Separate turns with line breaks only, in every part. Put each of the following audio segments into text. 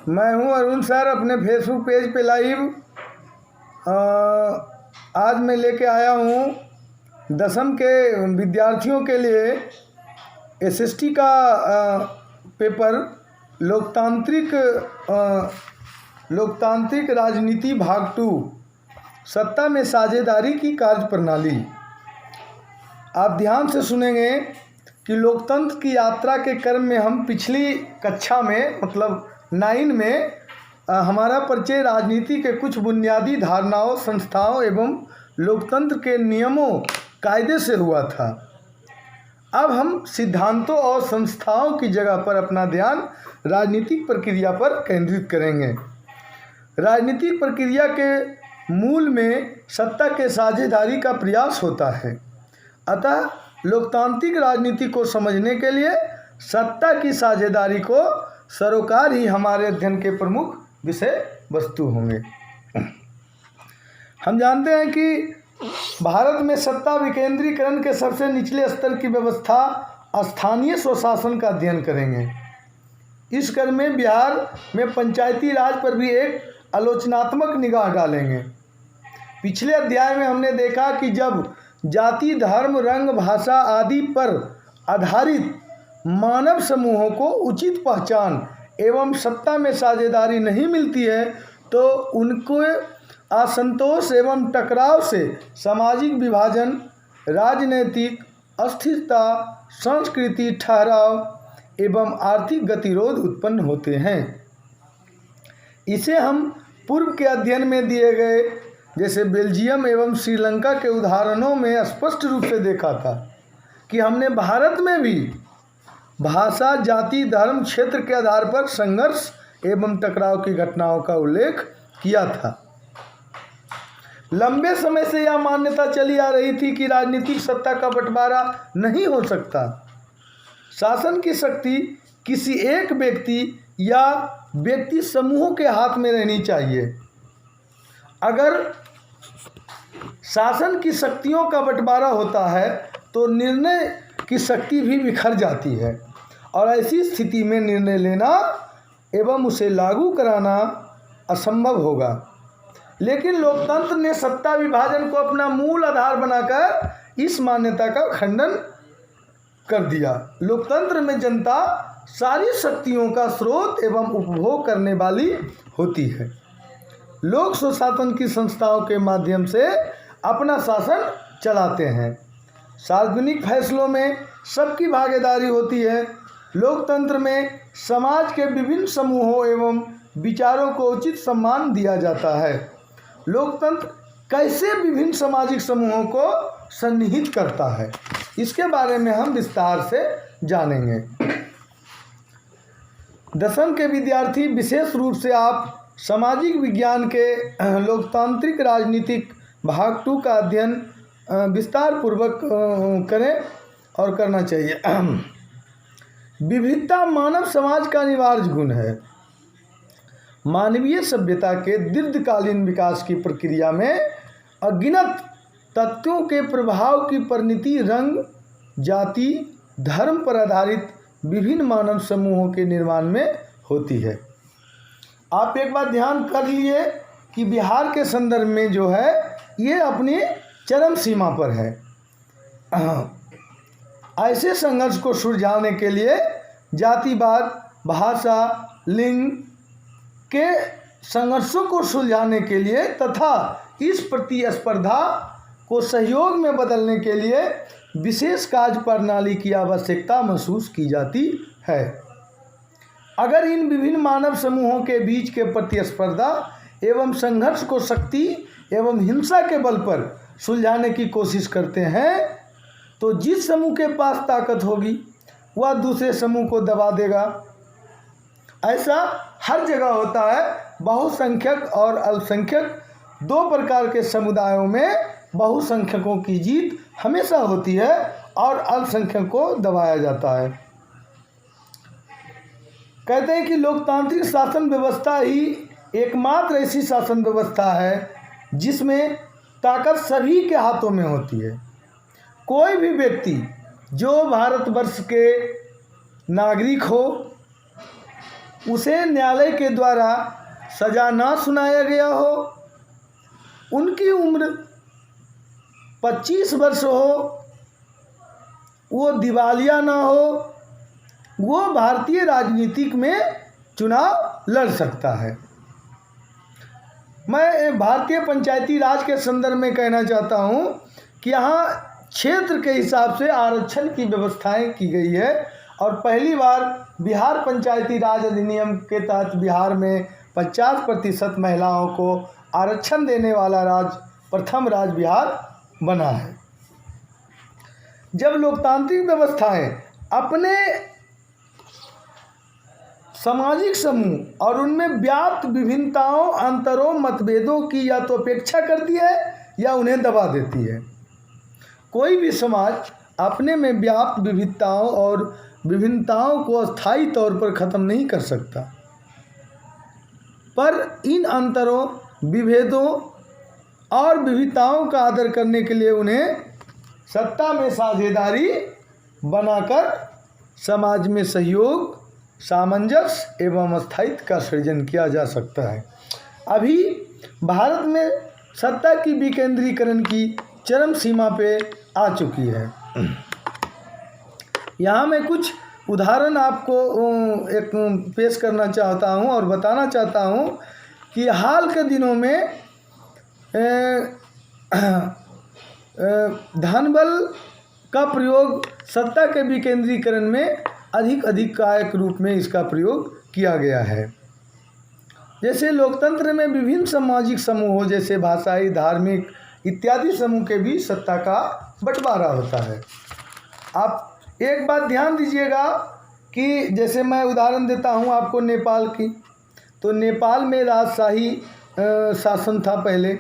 मैं हूं अरुण सर, अपने फेसबुक पेज पे लाइव। आज मैं लेके आया हूं 10वीं के विद्यार्थियों के लिए एसएसटी का पेपर लोकतांत्रिक राजनीति भाग 2, सत्ता में साझेदारी की कार्यप्रणाली। आप ध्यान से सुनेंगे कि लोकतंत्र की यात्रा के क्रम में हम पिछली कक्षा में मतलब 9 में हमारा परिचय राजनीति के कुछ बुनियादी धारणाओं, संस्थाओं एवं लोकतंत्र के नियमों कायदे से हुआ था। अब हम सिद्धांतों और संस्थाओं की जगह पर अपना ध्यान राजनीतिक प्रक्रिया पर केंद्रित करेंगे। राजनीतिक प्रक्रिया के मूल में सत्ता के साझेदारी का प्रयास होता है। अतः लोकतांत्रिक राजनीति को समझने के लिए सत्ता की साझेदारी को सरोकार ही हमारे अध्ययन के प्रमुख विषय वस्तु होंगे। हम जानते हैं कि भारत में सत्ता विकेंद्रीकरण के सबसे निचले स्तर की व्यवस्था स्थानीय स्वशासन का अध्ययन करेंगे। इस क्रम में बिहार में पंचायती राज पर भी एक आलोचनात्मक निगाह डालेंगे। पिछले अध्याय में हमने देखा कि जब जाति, धर्म, रंग, भाषा आदि पर आधारित मानव समूहों को उचित पहचान एवं सत्ता में साझेदारी नहीं मिलती है तो उनको असंतोष एवं टकराव से सामाजिक विभाजन, राजनीतिक अस्थिरता, संस्कृति ठहराव एवं आर्थिक गतिरोध उत्पन्न होते हैं। इसे हम पूर्व के अध्ययन में दिए गए जैसे बेल्जियम एवं श्रीलंका के उदाहरणों में स्पष्ट रूप से देखा था कि हमने भारत में भी भाषा, जाति, धर्म, क्षेत्र के आधार पर संघर्ष एवं टकराव की घटनाओं का उल्लेख किया था। लंबे समय से यह मान्यता चली आ रही थी कि राजनीतिक सत्ता का बंटवारा नहीं हो सकता। शासन की शक्ति किसी एक व्यक्ति या व्यक्ति समूहों के हाथ में रहनी चाहिए। अगर शासन की शक्तियों का बंटवारा होता है तो निर्णय की शक्ति भी बिखर जाती है और ऐसी स्थिति में निर्णय लेना एवं उसे लागू कराना असंभव होगा। लेकिन लोकतंत्र ने सत्ता विभाजन को अपना मूल आधार बनाकर इस मान्यता का खंडन कर दिया। लोकतंत्र में जनता सारी शक्तियों का स्रोत एवं उपभोग करने वाली होती है। लोक स्वशासन की संस्थाओं के माध्यम से अपना शासन चलाते हैं। सार्वजनिक फैसलों में सबकी भागीदारी होती है। लोकतंत्र में समाज के विभिन्न समूहों एवं विचारों को उचित सम्मान दिया जाता है। लोकतंत्र कैसे विभिन्न सामाजिक समूहों को सन्निहित करता है, इसके बारे में हम विस्तार से जानेंगे। 10वीं के विद्यार्थी विशेष रूप से आप सामाजिक विज्ञान के लोकतांत्रिक राजनीतिक भाग 2 का अध्ययन विस्तार पूर्वक करें और करना चाहिए। विविधता मानव समाज का अनिवार्य गुण है। मानवीय सभ्यता के दीर्घकालीन विकास की प्रक्रिया में अगिनत तत्वों के प्रभाव की परिणति रंग, जाति, धर्म पर आधारित विभिन्न मानव समूहों के निर्माण में होती है। आप एक बार ध्यान कर लिए कि बिहार के संदर्भ में जो है ये अपनी चरम सीमा पर है। ऐसे संघर्ष को सुलझाने के लिए जातिवाद, भाषा, लिंग के संघर्षों को सुलझाने के लिए तथा इस प्रतिस्पर्धा को सहयोग में बदलने के लिए विशेष कार्य प्रणाली की आवश्यकता महसूस की जाती है। अगर इन विभिन्न मानव समूहों के बीच के प्रतिस्पर्धा एवं संघर्ष को शक्ति एवं हिंसा के बल पर सुलझाने की कोशिश करते हैं तो जिस समूह के पास ताकत होगी वह दूसरे समूह को दबा देगा। ऐसा हर जगह होता है। बहुसंख्यक और अल्पसंख्यक दो प्रकार के समुदायों में बहुसंख्यकों की जीत हमेशा होती है और अल्पसंख्यक को दबाया जाता है। कहते हैं कि लोकतांत्रिक शासन व्यवस्था ही एकमात्र ऐसी शासन व्यवस्था है जिसमें ताकत सभी के हाथों में होती है। कोई भी व्यक्ति जो भारतवर्ष के नागरिक हो उसे न्यायालय के द्वारा सजा ना सुनाया गया हो, उनकी उम्र 25 वर्ष हो, वो दिवालिया ना हो, वो भारतीय राजनीतिक में चुनाव लड़ सकता है। मैं भारतीय पंचायती राज के संदर्भ में कहना चाहता हूँ कि यहाँ क्षेत्र के हिसाब से आरक्षण की व्यवस्थाएं की गई है और पहली बार बिहार पंचायती राज अधिनियम के तहत बिहार में 50% महिलाओं को आरक्षण देने वाला प्रथम राज्य बिहार बना है। जब लोकतांत्रिक व्यवस्थाएं अपने सामाजिक समूह और उनमें व्याप्त विभिन्नताओं, अंतरों, मतभेदों की या तो अपेक्षा करती है या उन्हें दबा देती है। कोई भी समाज अपने में व्याप्त विविधताओं और विभिन्नताओं को अस्थायी तौर पर ख़त्म नहीं कर सकता, पर इन अंतरों, विभेदों और विविधताओं का आदर करने के लिए उन्हें सत्ता में साझेदारी बनाकर समाज में सहयोग, सामंजस्य एवं स्थायित्व का सृजन किया जा सकता है। अभी भारत में सत्ता की विकेंद्रीकरण की चरम सीमा पे आ चुकी है। यहाँ मैं कुछ उदाहरण आपको एक पेश करना चाहता हूँ और बताना चाहता हूँ कि हाल के दिनों में धनबल का प्रयोग सत्ता के विकेंद्रीकरण में अधिकारिक रूप में इसका प्रयोग किया गया है। जैसे लोकतंत्र में विभिन्न सामाजिक समूहों जैसे भाषाई, धार्मिक इत्यादि समूह के बीच सत्ता का बंटवारा होता है। आप एक बात ध्यान दीजिएगा कि जैसे मैं उदाहरण देता हूँ आपको नेपाल की, तो नेपाल में राजशाही शासन था पहले।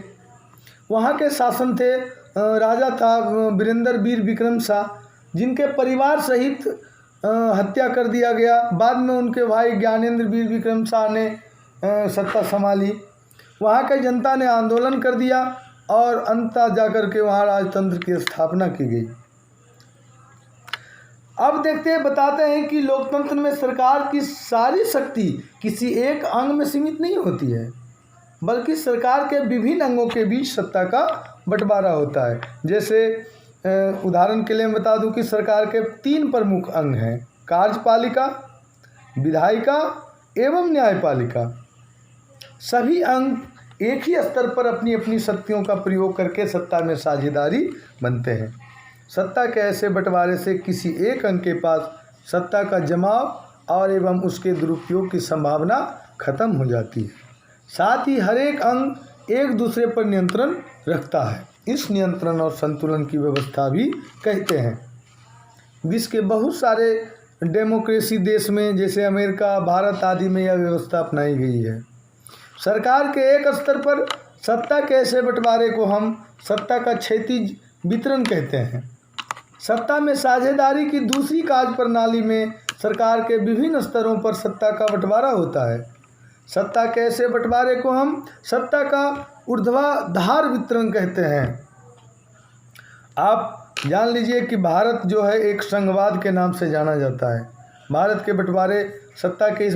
वहाँ के शासन थे, राजा था वीरेंद्र वीर विक्रम शाह, जिनके परिवार सहित हत्या कर दिया गया। बाद में उनके भाई ज्ञानेंद्र वीर विक्रम शाह ने सत्ता संभाली। वहाँ के जनता ने आंदोलन कर दिया और अंततः जाकर के वहाँ राजतंत्र की स्थापना की गई। अब बताते हैं कि लोकतंत्र में सरकार की सारी शक्ति किसी एक अंग में सीमित नहीं होती है, बल्कि सरकार के विभिन्न अंगों के बीच सत्ता का बंटवारा होता है। जैसे उदाहरण के लिए मैं बता दूं कि सरकार के 3 प्रमुख अंग हैं: कार्यपालिका, विधायिका एवं न्यायपालिका। सभी अंग एक ही स्तर पर अपनी अपनी शक्तियों का प्रयोग करके सत्ता में साझेदारी बनते हैं। सत्ता के ऐसे बंटवारे से किसी एक अंग के पास सत्ता का जमाव और एवं उसके दुरुपयोग की संभावना खत्म हो जाती है। साथ ही हर एक अंग एक दूसरे पर नियंत्रण रखता है। इस नियंत्रण और संतुलन की व्यवस्था भी कहते हैं। विश्व के बहुत सारे डेमोक्रेसी देश में जैसे अमेरिका, भारत आदि में यह व्यवस्था अपनाई गई है। सरकार के एक स्तर पर सत्ता के ऐसे बंटवारे को हम सत्ता का क्षैतिज वितरण कहते हैं। सत्ता में साझेदारी की दूसरी कार्य प्रणाली में सरकार के विभिन्न स्तरों पर सत्ता का बंटवारा होता है। सत्ता के ऐसे बंटवारे को हम सत्ता का ऊर्ध्वाधर वितरण कहते हैं। आप जान लीजिए कि भारत जो है एक संघवाद के नाम से जाना जाता है। भारत के बंटवारे सत्ता के इस